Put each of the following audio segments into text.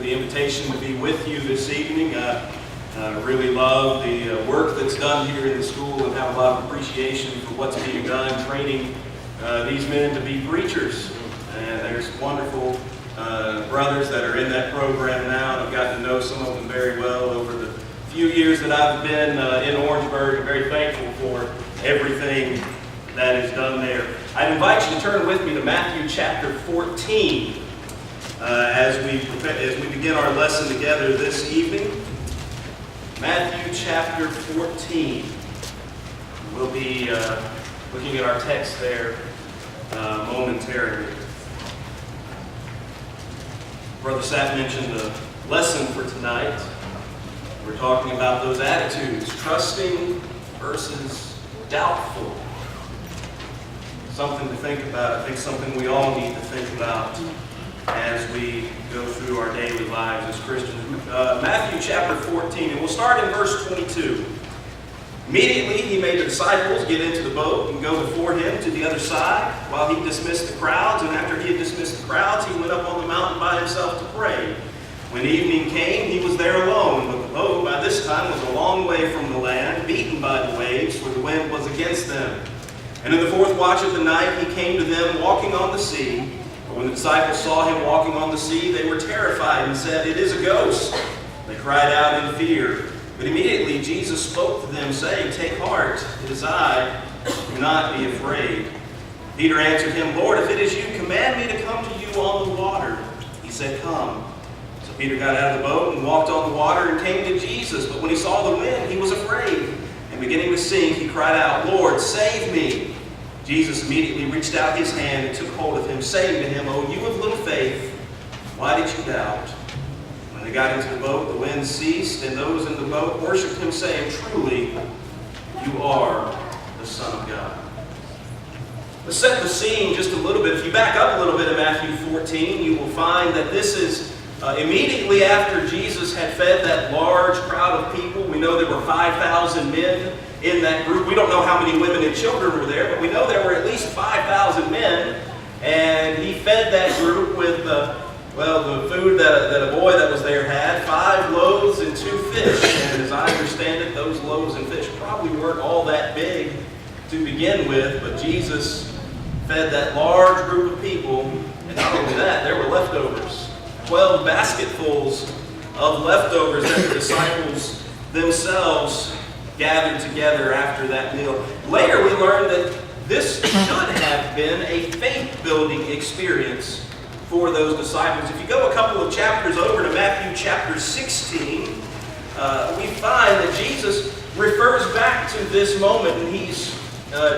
the invitation to be with you this evening. I really love the work that's done here in the school and have a lot of appreciation for what's being done, training these men to be preachers. And there's wonderful brothers that are in that program now, and I've gotten to know some of them very well over the few years that I've been in Orangeburg. I'm very thankful for everything that is done there. I invite you to turn with me to Matthew chapter 14 as we begin our lesson together this evening. Matthew chapter 14. We'll be looking at our text there momentarily. Brother Sapp mentioned the lesson for tonight. We're talking about those attitudes, trusting versus doubtful. Something to think about. I think something we all need to think about as we go through our daily lives as Christians. Matthew chapter 14, and we'll start in verse 22. Immediately he made the disciples get into the boat and go before him to the other side while he dismissed the crowds. And after he had dismissed the crowds, he went up on the mountain by himself to pray. When evening came, he was there alone, but the boat by this time was a long way from the land, beaten by the waves, for the wind was against them. And in the fourth watch of the night he came to them walking on the sea. But when the disciples saw him walking on the sea, they were terrified and said, "It is a ghost." They cried out in fear. But immediately Jesus spoke to them, saying, "Take heart, it is I, do not be afraid." Peter answered him, "Lord, if it is you, command me to come to you on the water." He said, "Come." So Peter got out of the boat and walked on the water and came to Jesus. But when he saw the wind, he was afraid. And beginning to sink, he cried out, "Lord, save me." Jesus immediately reached out his hand and took hold of him, saying to him, "O you of little faith, why did you doubt?" When they got into the boat, the wind ceased, and those in the boat worshipped him, saying, "Truly, you are the Son of God." Let's set the scene just a little bit. If you back up a little bit in Matthew 14, you will find that this is immediately after Jesus had fed that large crowd of people. We know there were 5,000 men in that group. We don't know how many women and children were there, but we know there were at least 5,000 men. And he fed that group with the food that a boy that was there had, 5 loaves and 2 fish. And as I understand it, those loaves and fish probably weren't all that big to begin with, but Jesus fed that large group of people. And not only that, there were leftovers. 12 basketfuls of leftovers that the disciples themselves gathered together after that meal. Later we learned that this should have been a faith-building experience for those disciples. If you go a couple of chapters over to Matthew chapter 16, we find that Jesus refers back to this moment, and he's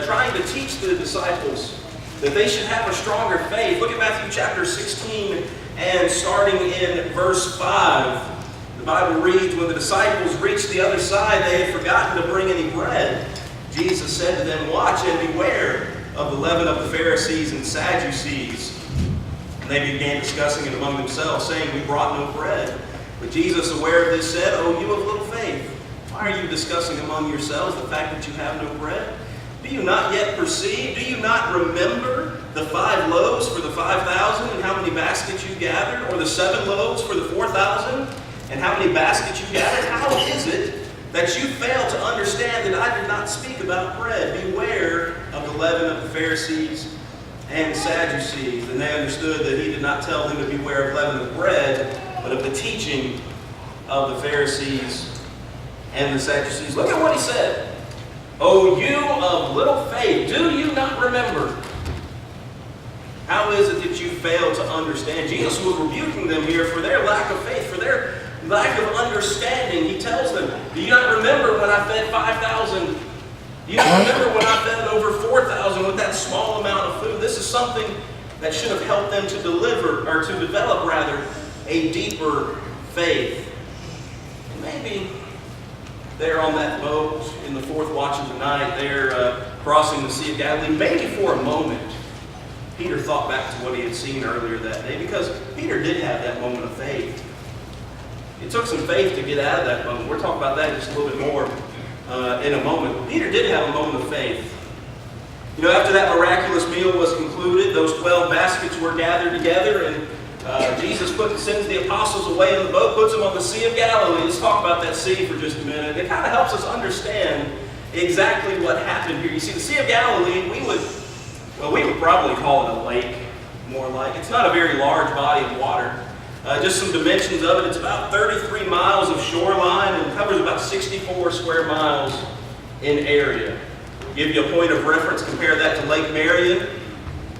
trying to teach the disciples that they should have a stronger faith. Look at Matthew chapter 16 and starting in verse 5. The Bible reads, "When the disciples reached the other side, they had forgotten to bring any bread. Jesus said to them, 'Watch and beware of the leaven of the Pharisees and Sadducees.' And they began discussing it among themselves, saying, 'We brought no bread.' But Jesus, aware of this, said, 'O you of little faith, why are you discussing among yourselves the fact that you have no bread? Do you not yet perceive? Do you not remember the 5 loaves for the 5,000 and how many baskets you gathered? Or the 7 loaves for the 4,000 and how many baskets you gathered? How is it that you fail to understand that I did not speak about bread? Beware of the leaven of the Pharisees and Sadducees.' And they understood that he did not tell them to beware of leaven of bread, but of the teaching of the Pharisees and the Sadducees." Look at what he said. "O you of little faith, do you not remember?" How is it that you fail to understand? Jesus was rebuking them here for their lack of faith, for their lack of understanding. He tells them, "Do you not remember when I fed 5,000? Do you not remember when I fed over 4,000 with that small amount of food?" This is something that should have helped them to develop a deeper faith. And maybe there on that boat in the fourth watch of the night, there crossing the Sea of Galilee, maybe for a moment, Peter thought back to what he had seen earlier that day, because Peter did have that moment of faith. It took some faith to get out of that moment. We'll talk about that just a little bit more in a moment. Peter did have a moment of faith. You know, after that miraculous meal was concluded, those 12 baskets were gathered together, and Jesus sends the apostles away in the boat, puts them on the Sea of Galilee. Let's talk about that sea for just a minute. It kind of helps us understand exactly what happened here. You see, the Sea of Galilee, we would probably call it a lake, more like. It's not a very large body of water. Just some dimensions of it. It's about 33 miles of shoreline and covers about 64 square miles in area. Give you a point of reference, compare that to Lake Marion.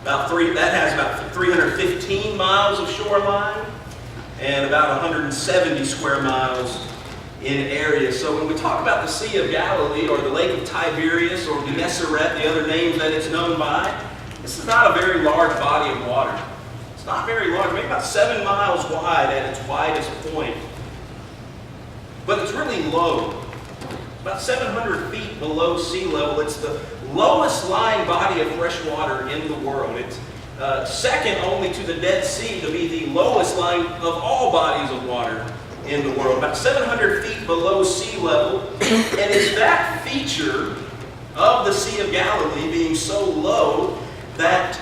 That has about 315 miles of shoreline and about 170 square miles in area. So when we talk about the Sea of Galilee or the Lake of Tiberias or Gennesaret, the other names that it's known by, this is not a very large body of water. It's not very large, maybe about 7 miles wide at its widest point. But it's really low, about 700 feet below sea level. It's the lowest lying body of fresh water in the world. It's second only to the Dead Sea to be the lowest lying of all bodies of water in the world, about 700 feet below sea level. And it's that feature of the Sea of Galilee being so low that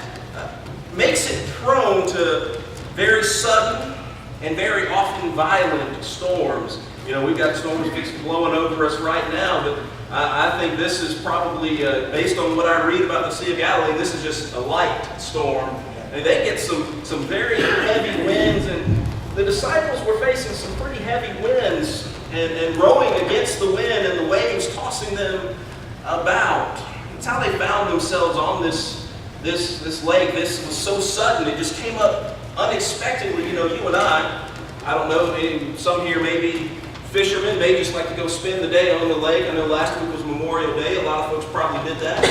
makes it prone to very sudden and very often violent storms. You know, we've got storms blowing over us right now, but I think this is probably, based on what I read about the Sea of Galilee, this is just a light storm. And they get some very heavy winds, and the disciples were facing some pretty heavy winds and rowing against the wind and the waves tossing them about. That's how they found themselves on this lake. This was so sudden. It just came up unexpectedly. You know, you and I don't know, maybe some here maybe fishermen may just like to go spend the day on the lake. I know last week was Memorial Day. A lot of folks probably did that.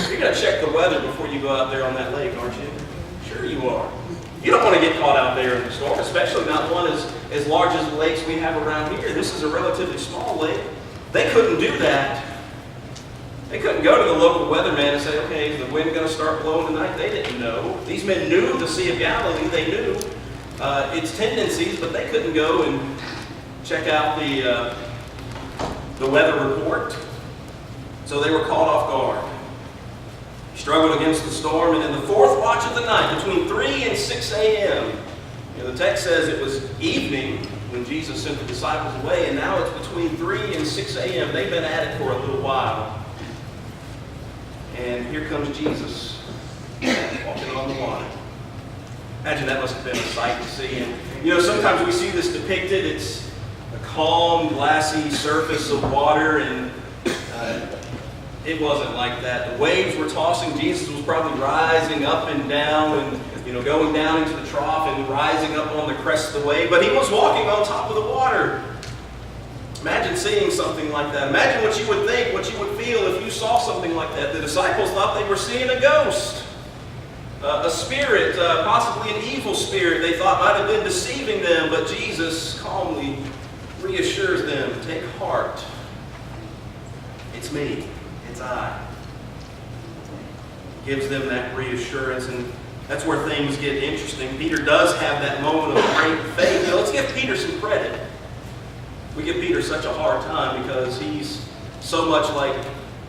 You're going to check the weather before you go out there on that lake, aren't you? Sure you are. You don't want to get caught out there in the storm, especially not one as large as the lakes we have around here. This is a relatively small lake. They couldn't do that. They couldn't go to the local weatherman and say, okay, is the wind going to start blowing tonight? They didn't know. These men knew the Sea of Galilee. They knew its tendencies, but they couldn't go and check out the weather report. So they were caught off guard. Struggled against the storm, and in the fourth watch of the night, between 3 and 6 a.m., the text says it was evening when Jesus sent the disciples away, and now it's between 3 and 6 a.m. They've been at it for a little while. And here comes Jesus walking on the water. Imagine that must have been a sight to see. And you know, sometimes we see this depicted. It's a calm, glassy surface of water, and it wasn't like that. The waves were tossing. Jesus was probably rising up and down, and going down into the trough and rising up on the crest of the wave. But he was walking on top of the water. Imagine seeing something like that. Imagine what you would think, what you would feel if you saw something like that. The disciples thought they were seeing a ghost, a spirit, possibly an evil spirit they thought might have been deceiving them. But Jesus calmly reassures them, take heart. It's me. It's I. Gives them that reassurance, and that's where things get interesting. Peter does have that moment of great faith. Now, let's give Peter some credit. We give Peter such a hard time because he's so much like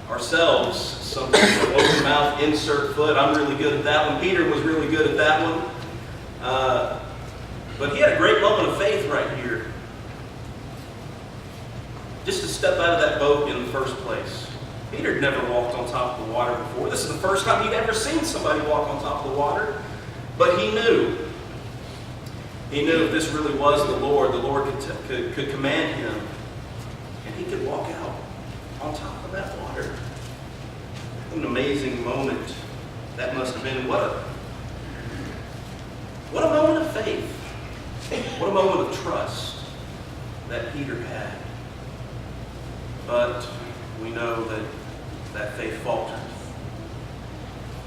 ourselves. Some open mouth, insert foot. I'm really good at that one. Peter was really good at that one. But he had a great moment of faith right here. Just to step out of that boat in the first place. Peter had never walked on top of the water before. This is the first time he'd ever seen somebody walk on top of the water. But he knew. He knew if this really was the Lord could command him. And he could walk out on top of that water. What an amazing moment that must have been. What a moment of faith. What a moment of trust that Peter had. But we know that faith faltered.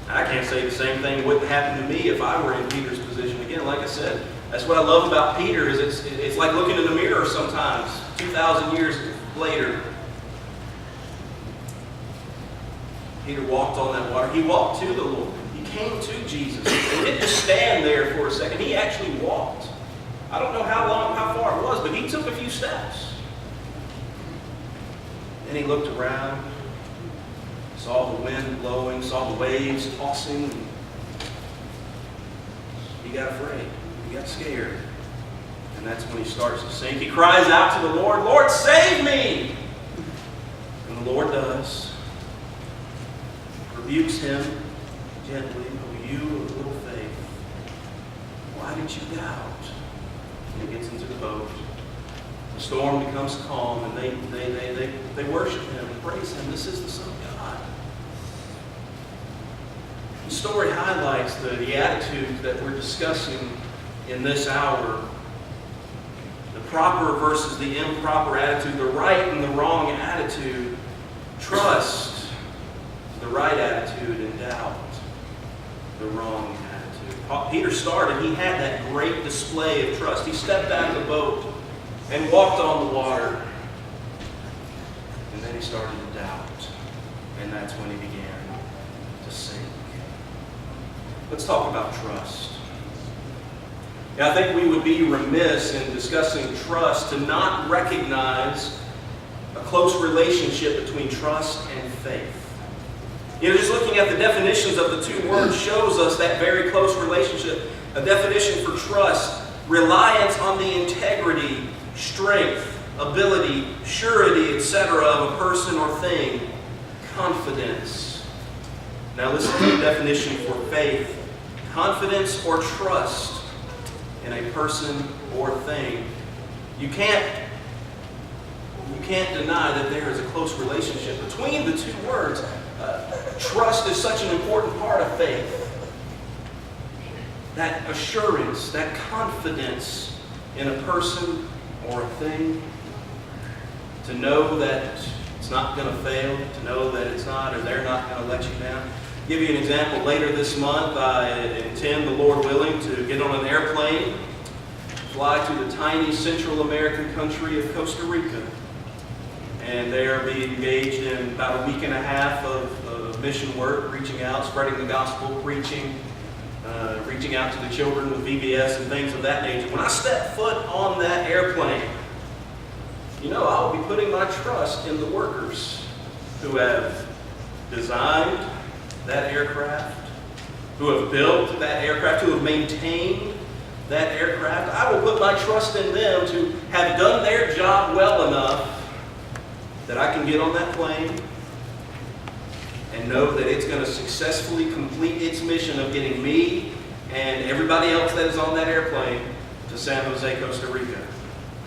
I can't say the same thing wouldn't happen to me if I were in Peter's position. Again, like I said, that's what I love about Peter is it's like looking in the mirror sometimes, 2,000 years later. Peter walked on that water. He walked to the Lord. He came to Jesus. He didn't just stand there for a second. He actually walked. I don't know how far it was, but he took a few steps. And he looked around, saw the wind blowing, saw the waves tossing. He got afraid. He got scared. And that's when he starts to sink. He cries out to the Lord, Lord, save me! And the Lord does. Rebukes him gently. Oh, you of little faith. Why did you doubt? And he gets into the boat. The storm becomes calm, and they worship him and praise him. This is the Son of God. The story highlights the attitude that we're discussing in this hour. The proper versus the improper attitude, the right and the wrong attitude, trust, the right attitude, and doubt, the wrong attitude. Peter started, he had that great display of trust. He stepped out of the boat and walked on the water. And then he started to doubt. And that's when he began to sink. Let's talk about trust. Now, I think we would be remiss in discussing trust to not recognize a close relationship between trust and faith. Just looking at the definitions of the two words shows us that very close relationship. A definition for trust: reliance on the integrity, strength, ability, surety, etc. of a person or thing. Confidence. Now listen to the definition for faith: confidence or trust in a person or thing. You can't deny that there is a close relationship between the two words. Trust is such an important part of faith. That assurance, that confidence in a person or a thing. To know that it's not going to fail, to know that it's not, or they're not going to let you down. I'll give you an example. Later this month, I intend, the Lord willing, to get on an airplane, fly to the tiny Central American country of Costa Rica. And there be engaged in about a week and a half of mission work, reaching out, spreading the gospel, preaching, reaching out to the children with VBS and things of that nature. When I step foot on that airplane, I'll be putting my trust in the workers who have designed that aircraft, who have built that aircraft, who have maintained that aircraft. I will put my trust in them to have done their job well enough that I can get on that plane and know that it's going to successfully complete its mission of getting me and everybody else that is on that airplane to San Jose, Costa Rica.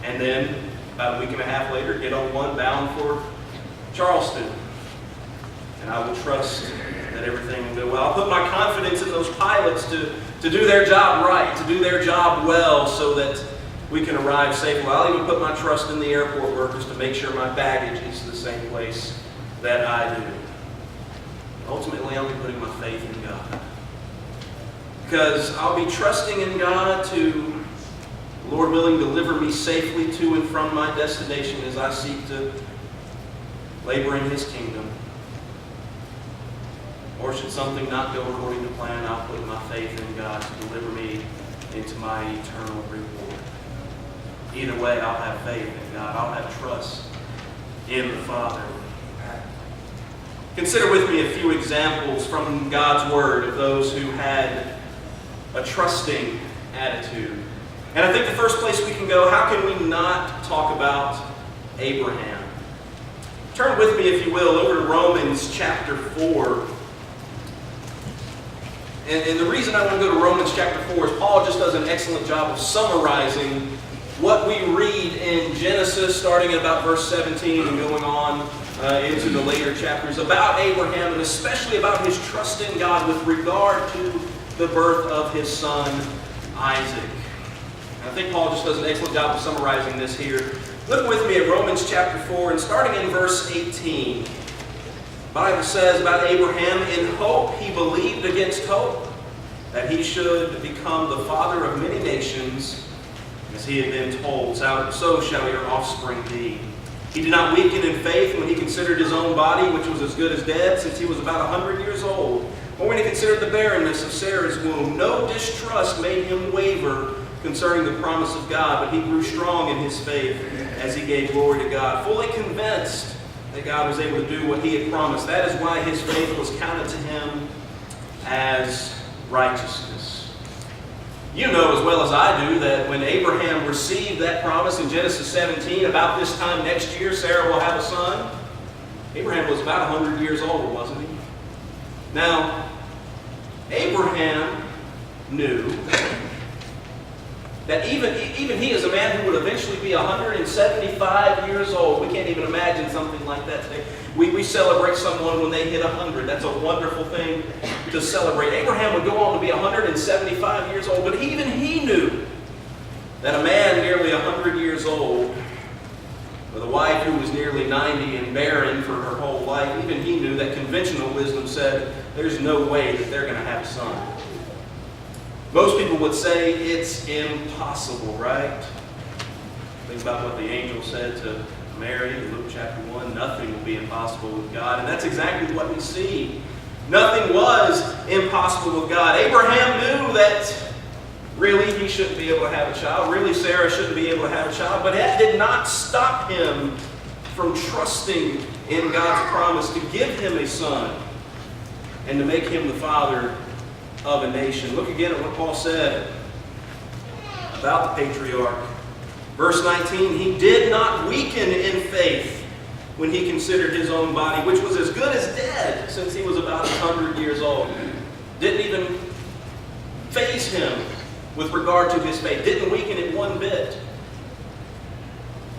And then, about a week and a half later, get on one bound for Charleston. And I will trust that everything will go well. I'll put my confidence in those pilots to do their job right, to do their job well, so that we can arrive safely. I'll even put my trust in the airport workers to make sure my baggage is the same place that I do. Ultimately, I'll be putting my faith in God. Because I'll be trusting in God to, Lord willing, deliver me safely to and from my destination as I seek to labor in His kingdom. Or should something not go according to plan, I'll put my faith in God to deliver me into my eternal reward. Either way, I'll have faith in God. I'll have trust in the Father. Consider with me a few examples from God's Word of those who had a trusting attitude. And I think the first place we can go, how can we not talk about Abraham? Turn with me, if you will, over to Romans chapter 4. And the reason I want to go to Romans chapter 4 is Paul just does an excellent job of summarizing what we read in Genesis, starting at about verse 17 and going on into the later chapters about Abraham, and especially about his trust in God with regard to the birth of his son, Isaac. And I think Paul just does an excellent job of summarizing this here. Look with me at Romans chapter 4, and starting in verse 18. The Bible says about Abraham, in hope he believed against hope, that he should become the father of many nations, as he had been told, so shall your offspring be. He did not weaken in faith when he considered his own body, which was as good as dead, since he was about 100 years old. Or when he considered the barrenness of Sarah's womb, no distrust made him waver concerning the promise of God, but he grew strong in his faith as he gave glory to God, fully convinced that God was able to do what he had promised. That is why his faith was counted to him as righteousness. You know as well as I do that when Abraham received that promise in Genesis 17, about this time next year, Sarah will have a son. Abraham was about 100 years old, wasn't he? Now, Abraham knew that even he, as a man who would eventually be 175 years old, we can't even imagine something like that today. We celebrate someone when they hit 100. That's a wonderful thing to celebrate. Abraham would go on to be 175 years old, but even he knew that a man nearly 100 years old, with a wife who was nearly 90 and barren for her whole life, even he knew that conventional wisdom said there's no way that they're going to have a son. Most people would say it's impossible, right? Think about what the angel said to Mary in Luke chapter 1. Nothing will be impossible with God. And that's exactly what we see. Nothing was impossible with God. Abraham knew that really he shouldn't be able to have a child. Really Sarah shouldn't be able to have a child. But that did not stop him from trusting in God's promise to give him a son and to make him the father of a nation. Look again at what Paul said about the patriarch. Verse 19, he did not weaken in faith when he considered his own body, which was as good as dead since he was about 100 years old. Didn't even faze him with regard to his faith. Didn't weaken it one bit.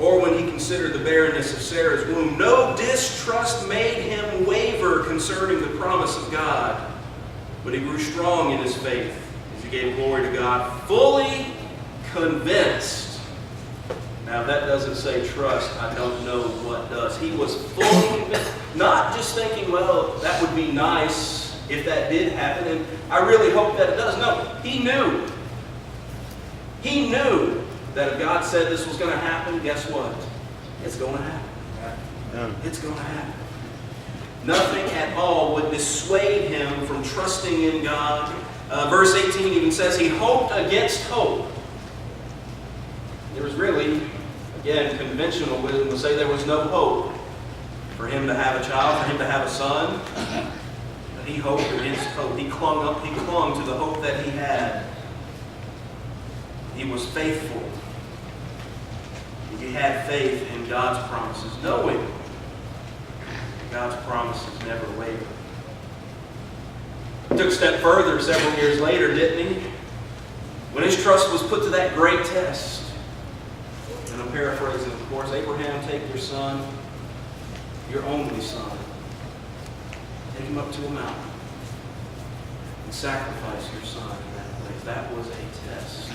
Or when he considered the barrenness of Sarah's womb. No distrust made him waver concerning the promise of God. But he grew strong in his faith as he gave glory to God, fully convinced. Now, if that doesn't say trust, I don't know what does. He was fully convinced, not just thinking, well, that would be nice if that did happen, and I really hope that it does. No, he knew. He knew that if God said this was going to happen, guess what? It's going to happen. It's going to happen. Nothing at all would dissuade him from trusting in God. Verse 18 even says he hoped against hope. There was really, again, conventional wisdom would say there was no hope for him to have a child, for him to have a son. But he hoped against hope. He clung to the hope that he had. He was faithful. He had faith in God's promises, knowing God's promises never waver. He took a step further several years later, didn't he? When his trust was put to that great test. And I'm paraphrasing, of course. Abraham, take your son, your only son. Take him up to a mountain and sacrifice your son in that place. That was a test.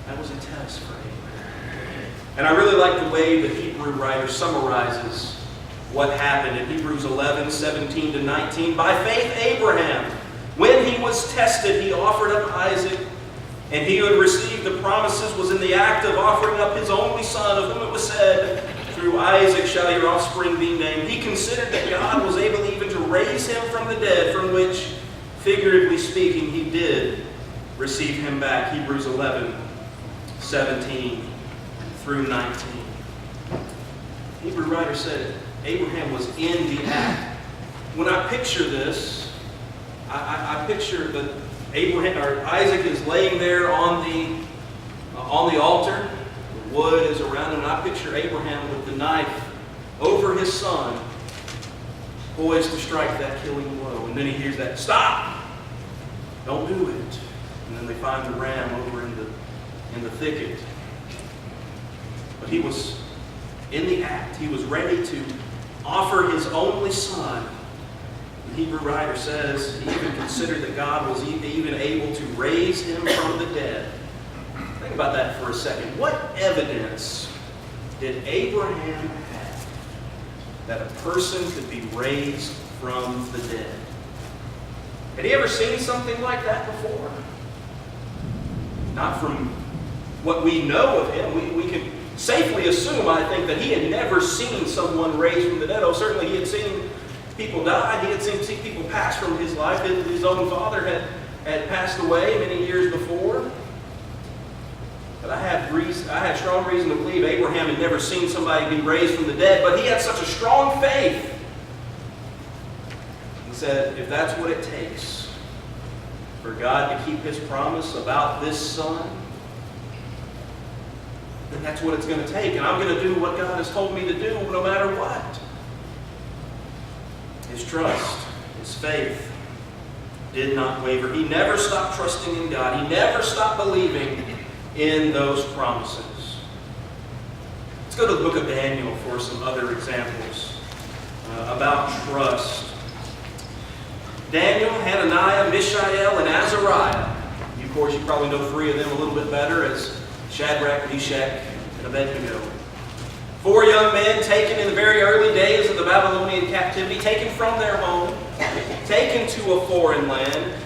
That was a test for Abraham. And I really like the way the Hebrew writer summarizes what happened in Hebrews 11, 17 to 19. By faith, Abraham, when he was tested, he offered up Isaac, and he who had received the promises was in the act of offering up his only son, of whom it was said, through Isaac shall your offspring be named. He considered that God was able even to raise him from the dead, from which, figuratively speaking, he did receive him back. Hebrews 11, 17 through 19. The Hebrew writer said Abraham was in the act. When I picture this, I picture that Isaac is laying there on the altar. The wood is around him, and I picture Abraham with the knife over his son, poised to strike that killing blow. And then he hears that, "Stop! Don't do it." And then they find the ram over in the thicket. But he was in the act. He was ready to offer his only son. The Hebrew writer says he even considered that God was even able to raise him from the dead. Think about that for a second. What evidence did Abraham have that a person could be raised from the dead? Had he ever seen something like that before? Not from what we know of him. We can safely assume, I think, that he had never seen someone raised from the dead. Oh, certainly he had seen people die. He had seen people pass from his life. His own father had passed away many years before. But I had strong reason to believe Abraham had never seen somebody be raised from the dead, but he had such a strong faith. He said, if that's what it takes, for God to keep His promise about this son, then that's what it's going to take. And I'm going to do what God has told me to do no matter what. His trust, his faith did not waver. He never stopped trusting in God. He never stopped believing in those promises. Let's go to the book of Daniel for some other examples about trust. Daniel, Hananiah, Mishael, and Azariah. Of course, you probably know three of them a little bit better as Shadrach, Meshach, and Abednego. 4 young men taken in the very early days of the Babylonian captivity, taken from their home, taken to a foreign land,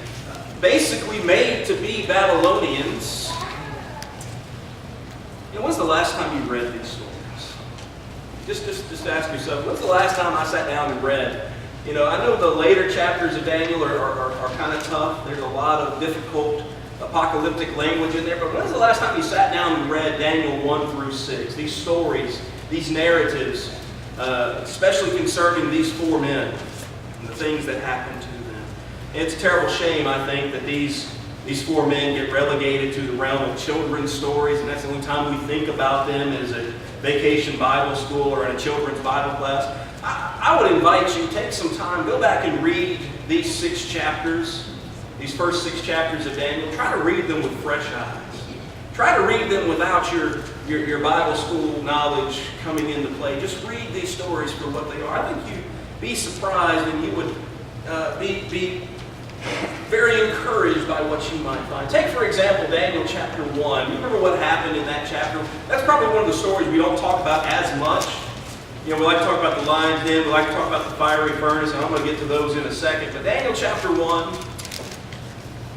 basically made to be Babylonians. You know, when's the last time you read these stories? Just ask yourself, when's the last time I sat down and read? You know, I know the later chapters of Daniel are kind of tough. There's a lot of difficult apocalyptic language in there. But when's the last time you sat down and read Daniel 1 through 6? These stories, these narratives, especially concerning these 4 men and the things that happened to them. And it's a terrible shame, I think, that these 4 men get relegated to the realm of children's stories, and that's the only time we think about them as a vacation Bible school or in a children's Bible class. I would invite you, take some time, go back and read these 6 chapters, these first 6 chapters of Daniel. Try to read them with fresh eyes. Try to read them without your Bible school knowledge coming into play. Just read these stories for what they are. I think you'd be surprised and you would be very encouraged by what you might find. Take, for example, Daniel chapter 1. You remember what happened in that chapter? That's probably one of the stories we don't talk about as much. You know, we like to talk about the lion's den, we like to talk about the fiery furnace, and I'm going to get to those in a second. But Daniel chapter 1,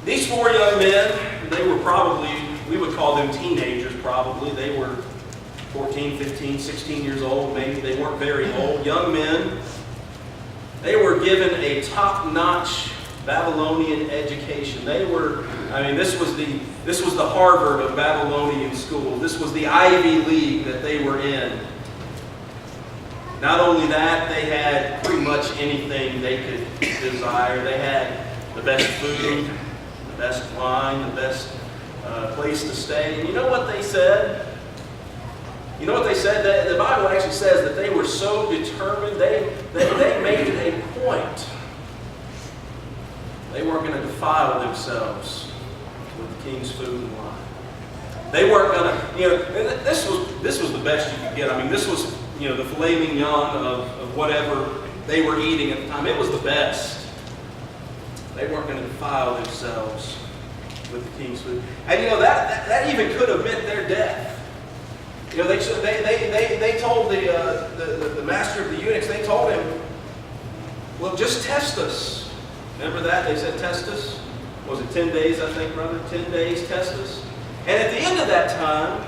these 4 young men, they were probably, we would call them teenagers probably. They were 14, 15, 16 years old, maybe. They weren't very old. Young men. They were given a top-notch Babylonian education. They were, I mean, this was the Harvard of Babylonian school. This was the Ivy League that they were in. Not only that, they had pretty much anything they could desire. They had the best food, the best wine, the best place to stay. And you know what they said? You know what they said? The Bible actually says that they were so determined, they made it a point. They weren't going to defile themselves with the king's food and wine. They weren't going to, you know, this was the best you could get. I mean, this was, you know, the filet mignon of whatever they were eating at the time. It was the best. They weren't going to defile themselves with the king's food. And you know, that even could have meant their death. You know, they told the master of the eunuchs, they told him, well, just test us. Remember that? They said, test us. Was it 10 days, I think, brother? 10 days, test us. And at the end of that time,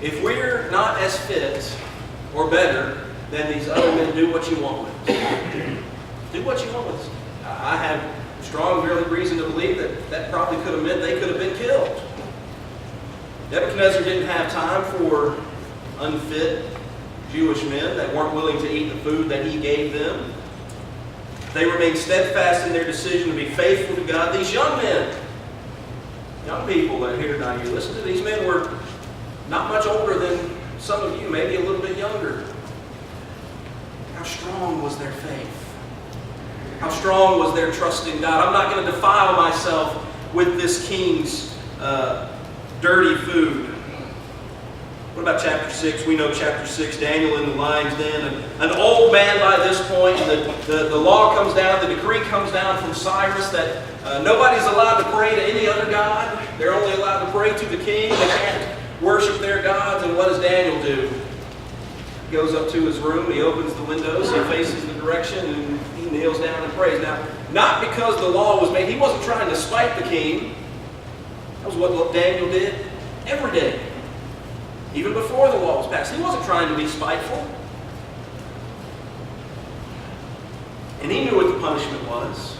if we're not as fit or better than these other men, do what you want with us. Do what you want with us. I have strong reason to believe that probably could have meant they could have been killed. Nebuchadnezzar didn't have time for unfit Jewish men that weren't willing to eat the food that he gave them. They remained steadfast in their decision to be faithful to God. These young men, young people that are here tonight, you listen to, these men were not much older than some of you, maybe a little bit younger. How strong was their faith? How strong was their trust in God? I'm not going to defile myself with this king's dirty food. What about chapter 6? We know chapter 6, Daniel in the lion's den. An old man by this point, and the law comes down, the decree comes down from Cyrus that nobody's allowed to pray to any other god. They're only allowed to pray to the king. They can't worship their gods. And what does Daniel do? He goes up to his room, he opens the windows, he faces the direction, and he kneels down and prays. Now, not because the law was made. He wasn't trying to spite the king. That was what Daniel did every day. Even before the law was passed. He wasn't trying to be spiteful. And he knew what the punishment was.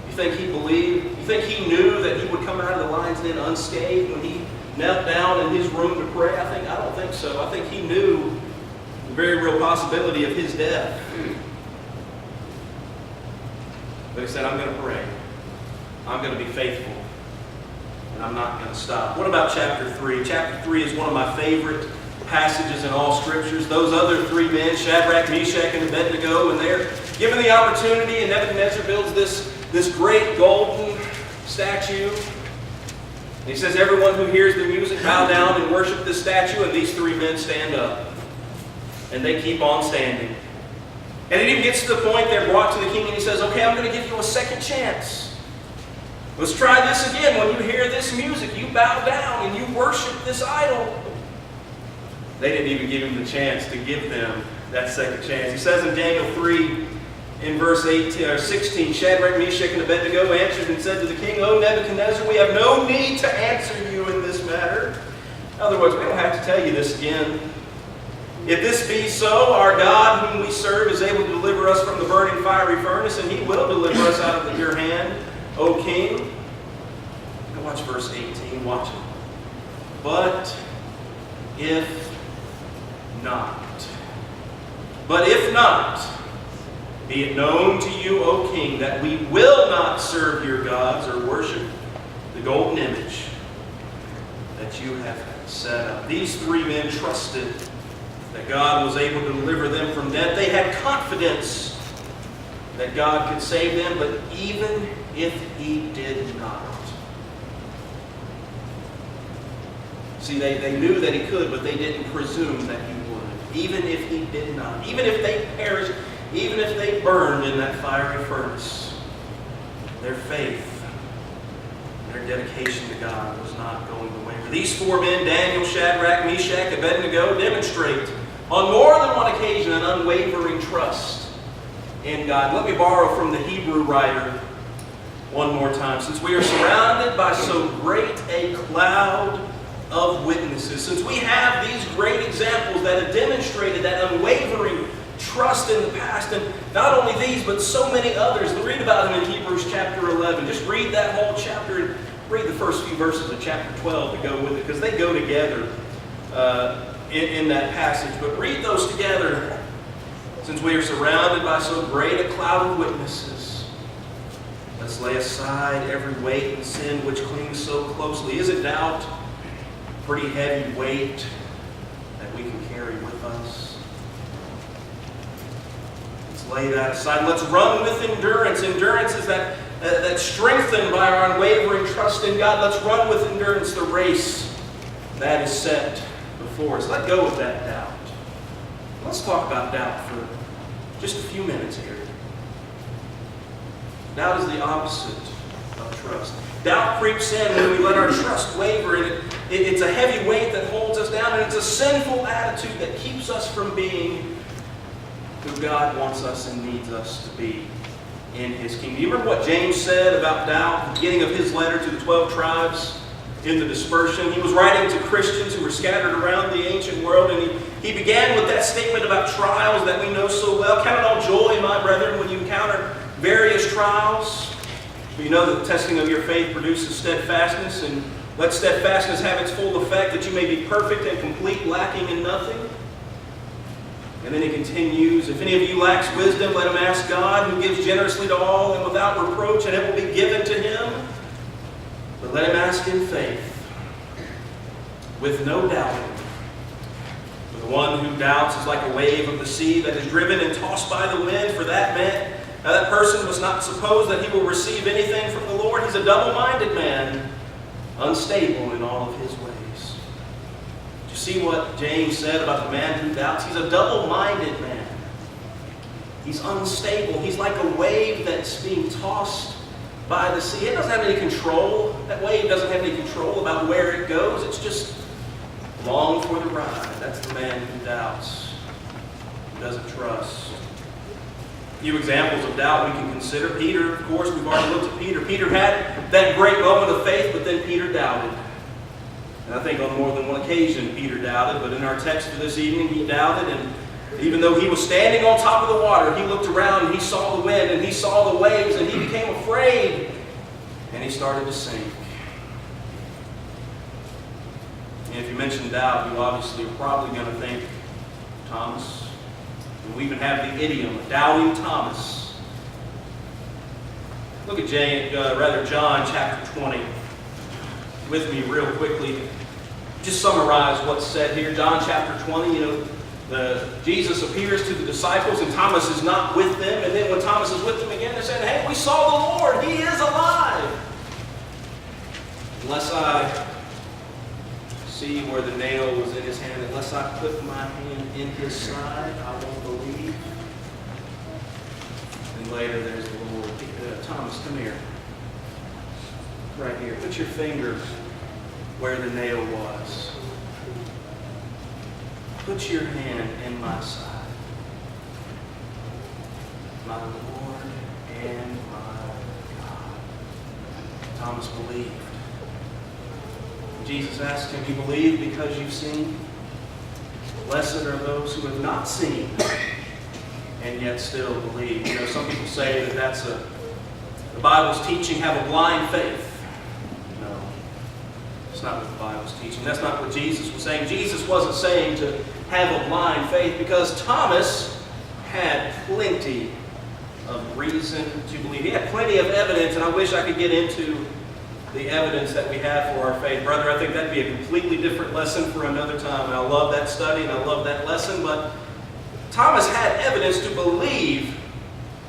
You think he believed? You think he knew that he would come out of the lion's den unscathed when he knelt down in his room to pray? I don't think so. I think he knew the very real possibility of his death. But he said, I'm going to pray. I'm going to be faithful, and I'm not going to stop. What about chapter 3? Chapter 3 is one of my favorite passages in all scriptures. Those other three men, Shadrach, Meshach, and Abednego, and they're given the opportunity, and Nebuchadnezzar builds this great golden statue. And he says, everyone who hears the music bow down and worship this statue, and these three men stand up. And they keep on standing. And it even gets to the point they're brought to the king, and he says, okay, I'm going to give you a second chance. Let's try this again. When you hear this music, you bow down and you worship this idol. They didn't even give him the chance to give them that second chance. He says in Daniel 3, in verse 16, Shadrach, Meshach, and Abednego answered and said to the king, O Nebuchadnezzar, we have no need to answer you in this matter. In other words, we don't have to tell you this again. If this be so, our God whom we serve is able to deliver us from the burning fiery furnace, and he will deliver us out of your hand, O king. Now watch verse 18. Watch it. But if not, be it known to you, O king, that we will not serve your gods or worship the golden image that you have set up. These three men trusted that God was able to deliver them from death. They had confidence that God could save them, but even if he did not. See, they knew that he could, but they didn't presume that he would. Even if he did not. Even if they perished, even if they burned in that fiery furnace, their faith, their dedication to God was not going to waver. These four men, Daniel, Shadrach, Meshach, Abednego, demonstrate on more than one occasion an unwavering trust in God. Let me borrow from the Hebrew writer one more time. Since we are surrounded by so great a cloud of witnesses, since we have these great examples that have demonstrated that unwavering trust in the past, and not only these, but so many others. Read about them in Hebrews chapter 11. Just read that whole chapter and read the first few verses of chapter 12 to go with it, because they go together in that passage. But read those together. Since we are surrounded by so great a cloud of witnesses, let's lay aside every weight and sin which clings so closely. Isn't doubt a pretty heavy weight that we can carry with us? Let's lay that aside. Let's run with endurance. Endurance is that's strengthened by our unwavering trust in God. Let's run with endurance the race that is set before us. Let go of that doubt. Let's talk about doubt for just a few minutes here. Doubt is the opposite of trust. Doubt creeps in when we let our trust waver, and it's a heavy weight that holds us down, and it's a sinful attitude that keeps us from being who God wants us and needs us to be in His kingdom. Do you remember what James said about doubt at the beginning of his letter to the 12 tribes in the dispersion? He was writing to Christians who were scattered around the ancient world, and he began with that statement about trials that we know so well. Count it all joy, my brethren, when you encounter various trials. You know that the testing of your faith produces steadfastness, and let steadfastness have its full effect, that you may be perfect and complete, lacking in nothing. And then he continues, if any of you lacks wisdom, let him ask God, who gives generously to all and without reproach, and it will be given to him. But let him ask in faith, with no doubting. For the one who doubts is like a wave of the sea that is driven and tossed by the wind. For that man, that person must not suppose that he will receive anything from the Lord. He's a double-minded man, unstable in all of his ways. Did you see what James said about the man who doubts? He's a double-minded man. He's unstable. He's like a wave that's being tossed by the sea. It doesn't have any control. That wave doesn't have any control about where it goes. It's just along for the ride. That's the man who doubts, who doesn't trust. A few examples of doubt we can consider. Peter, of course, we've already looked at Peter. Peter had that great moment of faith, but then Peter doubted. And I think on more than one occasion Peter doubted, but in our text for this evening he doubted, and even though he was standing on top of the water, he looked around and he saw the wind and he saw the waves and he became afraid and he started to sink. And if you mention doubt, you obviously are probably going to think Thomas. And we even have the idiom, doubting Thomas. Look at John chapter 20 with me real quickly. Just summarize what's said here. John chapter 20, Jesus appears to the disciples and Thomas is not with them. And then when Thomas is with them again, they're saying, hey, we saw the Lord. He is alive. Unless I see where the nail was in his hand, unless I put my hand in his side, I won't believe. And later there's the Lord. Thomas, come here. Right here. Put your finger where the nail was. Put your hand in my side. My Lord and my God. Thomas believed. Jesus asked him, you believe because you've seen? Blessed are those who have not seen and yet still believe. You know, some people say that that's the Bible's teaching, have a blind faith. No, it's not what the Bible's teaching. That's not what Jesus was saying. Jesus wasn't saying to have a blind faith because Thomas had plenty of reason to believe. He had plenty of evidence, and I wish I could get into the evidence that we have for our faith. Brother, I think that'd be a completely different lesson for another time, and I love that study and I love that lesson, but Thomas had evidence to believe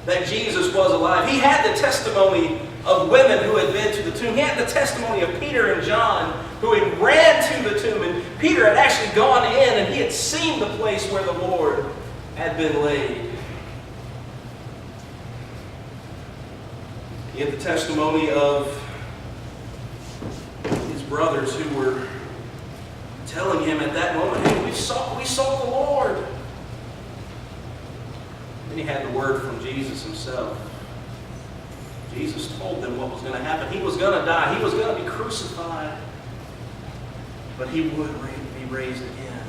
that Jesus was alive. He had the testimony of women who had been to the tomb. He had the testimony of Peter and John who had ran to the tomb. And Peter had actually gone in and he had seen the place where the Lord had been laid. He had the testimony of his brothers who were telling him at that moment, hey, we saw the Lord. Then he had the word from Jesus himself. Jesus told them what was going to happen. He was going to die. He was going to be crucified. But he would be raised again.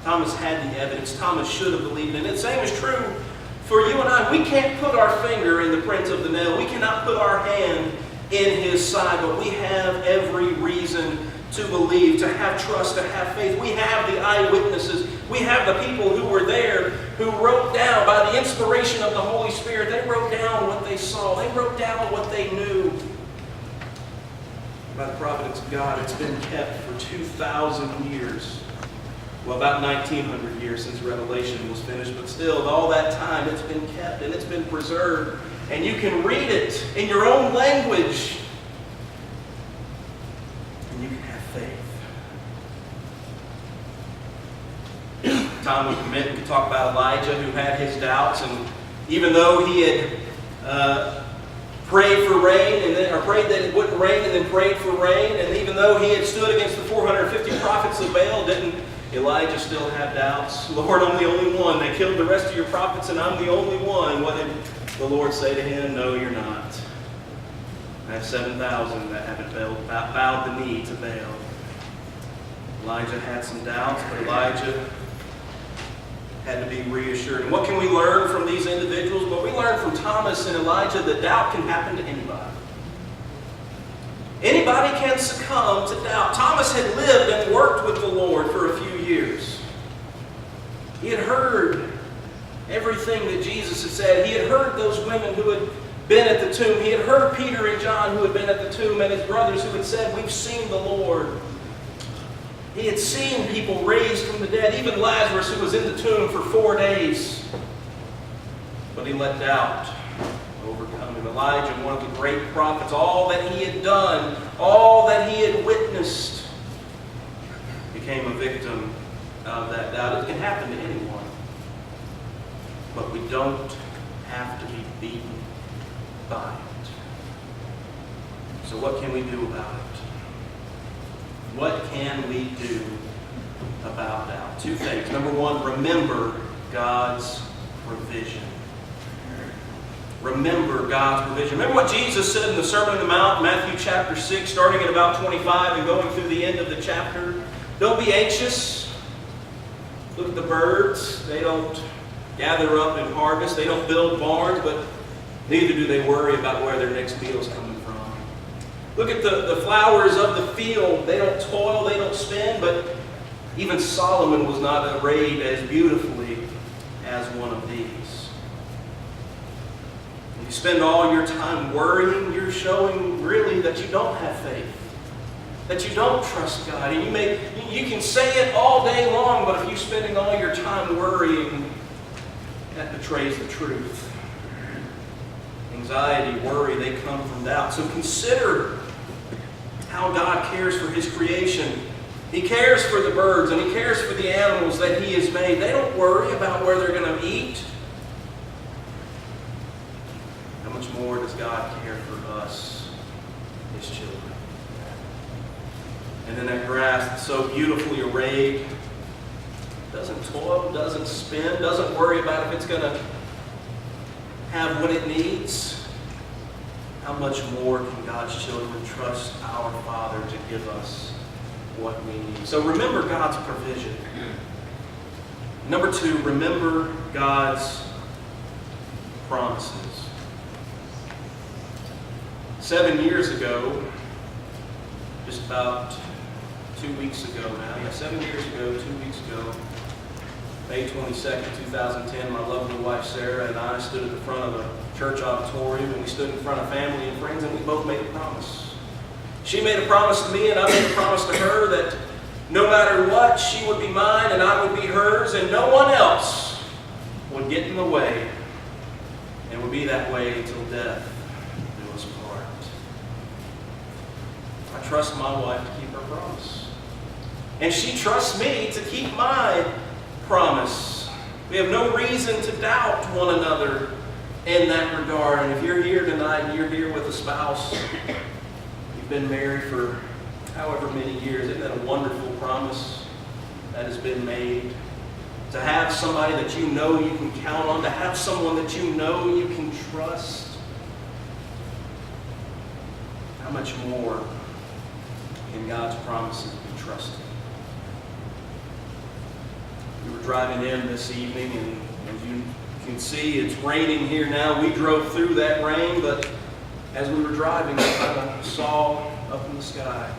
Thomas had the evidence. Thomas should have believed. And the same is true for you and I. We can't put our finger in the print of the nail. We cannot put our hand in his side. But we have every reason to believe, to have trust, to have faith. We have the eyewitnesses. We have the people who were there, who wrote down, by the inspiration of the Holy Spirit, they wrote down what they saw. They wrote down what they knew. By the providence of God, it's been kept for 2,000 years. Well, about 1,900 years since Revelation was finished, but still, all that time, it's been kept and it's been preserved. And you can read it in your own language. And you can have faith. Time we commit, we could talk about Elijah who had his doubts, and even though he had prayed for rain, or prayed that it wouldn't rain, and then prayed for rain, and even though he had stood against the 450 prophets of Baal, didn't Elijah still have doubts? Lord, I'm the only one. They killed the rest of your prophets, and I'm the only one. What did the Lord say to him? No, you're not. I have 7,000 that haven't bowed the knee to Baal. Elijah had some doubts, but Elijah had to be reassured. And what can we learn from these individuals? Well, we learn from Thomas and Elijah that doubt can happen to anybody. Anybody can succumb to doubt. Thomas had lived and worked with the Lord for a few years. He had heard everything that Jesus had said. He had heard those women who had been at the tomb. He had heard Peter and John who had been at the tomb, and his brothers who had said, we've seen the Lord. He had seen people raised from the dead, even Lazarus who was in the tomb for 4 days. But he let doubt overcome him. Elijah, one of the great prophets, all that he had done, all that he had witnessed, became a victim of that doubt. It can happen to anyone. But we don't have to be beaten by it. So what can we do about it? What can we do about doubt? Two things. Number one, remember God's provision. Remember God's provision. Remember what Jesus said in the Sermon on the Mount, Matthew chapter 6, starting at about 25 and going through the end of the chapter. Don't be anxious. Look at the birds. They don't gather up and harvest. They don't build barns, but neither do they worry about where their next meal is coming from. Look at the flowers of the field. They don't toil, they don't spin, but even Solomon was not arrayed as beautifully as one of these. If you spend all your time worrying, you're showing really that you don't have faith, that you don't trust God. And you can say it all day long, but if you're spending all your time worrying, that betrays the truth. Anxiety, worry, they come from doubt. So consider how God cares for His creation. He cares for the birds and He cares for the animals that He has made. They don't worry about where they're going to eat. How much more does God care for us, His children? And then that grass that's so beautifully arrayed, doesn't toil, doesn't spin, doesn't worry about if it's going to have what it needs. How much more can God's children trust our Father to give us what we need? So remember God's provision. Number 2, remember God's promises. 7 years ago, just about 2 weeks ago now, 7 years ago, 2 weeks ago, May 22nd, 2010, my lovely wife Sarah and I stood at the front of the church auditorium, and we stood in front of family and friends, and we both made a promise. She made a promise to me, and I made a promise to her that no matter what, she would be mine and I would be hers, and no one else would get in the way, and would be that way until death do us part. I trust my wife to keep her promise, and she trusts me to keep my promise. We have no reason to doubt one another in that regard. And if you're here tonight and you're here with a spouse, you've been married for however many years, isn't that a wonderful promise that has been made? To have somebody that you know you can count on, to have someone that you know you can trust. How much more can God's promises be trusted? We were driving in this evening, and as you can see, it's raining here now. We drove through that rain, but as we were driving, I kind of saw up in the sky